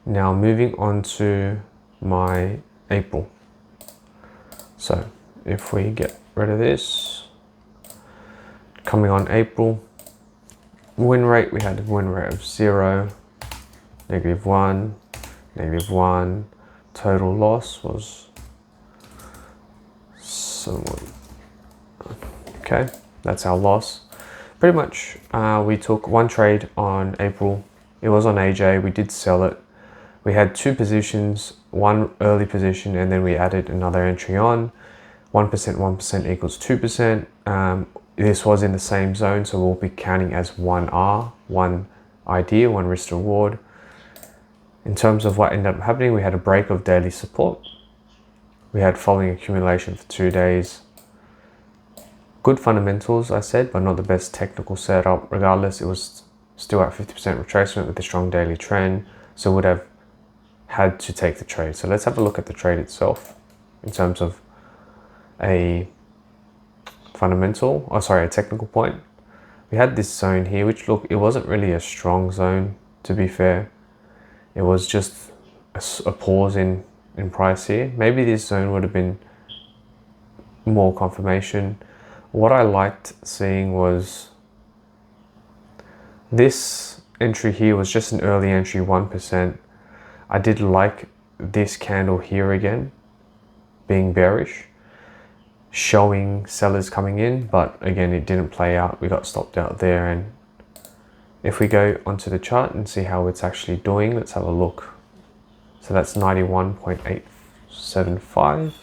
Now moving on to my April. So if we get rid of this, coming on April, win rate, we had a win rate of 0, -1, -1. Total loss was somewhat, okay, that's our loss. Pretty much we took one trade on April. It was on AJ, we did sell it. We had two positions, one early position, and then we added another entry on. 1%, 1% equals 2%. This was in the same zone, so we'll be counting as 1R, one idea, one risk to reward. In terms of what ended up happening, we had a break of daily support. We had falling accumulation for 2 days. Good fundamentals, I said, but not the best technical setup. Regardless, it was still at 50% retracement with a strong daily trend, so would have had to take the trade. So let's have a look at the trade itself in terms of a fundamental, a technical point. We had this zone here, which look, it wasn't really a strong zone, to be fair. It was just a pause in price here. Maybe this zone would have been more confirmation. What I liked seeing was this entry here was just an early entry, 1%. I did like this candle here again, being bearish, showing sellers coming in, but again, it didn't play out. We got stopped out there. And if we go onto the chart and see how it's actually doing, let's have a look. So that's 91.875.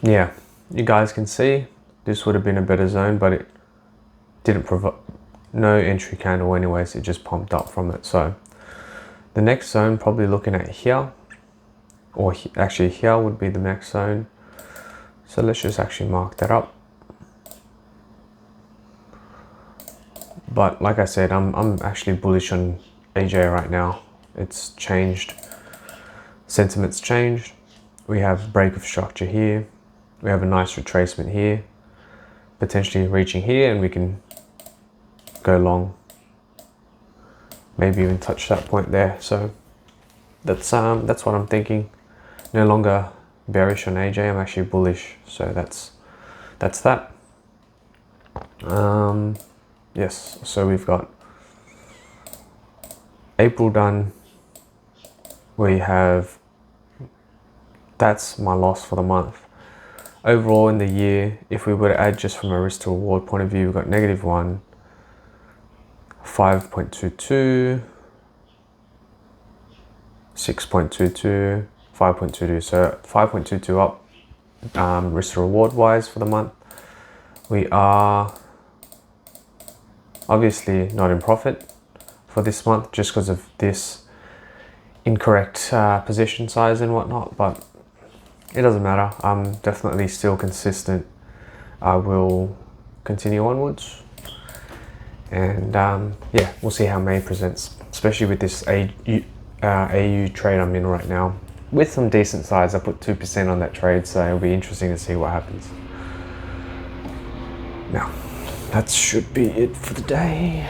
Yeah, you guys can see this would have been a better zone, but it didn't provide no entry candle anyways. It just pumped up from it. So the next zone, probably looking at here, or actually here would be the next zone. So let's just actually mark that up. But like I said, I'm actually bullish on AJ right now. It's changed, sentiment's changed. We have break of structure here. We have a nice retracement here, potentially reaching here, and we can go long, maybe even touch that point there. So that's what I'm thinking. No longer bearish on AJ, I'm actually bullish. So that's that. Yes, so we've got April done. We have, that's my loss for the month. Overall in the year, if we were to add just from a risk to reward point of view, we've got -1, 5.22, 6.22, 5.22. So 5.22 up risk to reward wise for the month. We are obviously not in profit for this month just because of this incorrect position size and whatnot, but it doesn't matter. I'm definitely still consistent. I will continue onwards, and yeah, we'll see how May presents, especially with this AU trade I'm in right now with some decent size. I put 2% on that trade, so it'll be interesting to see what happens. Now that should be it for the day.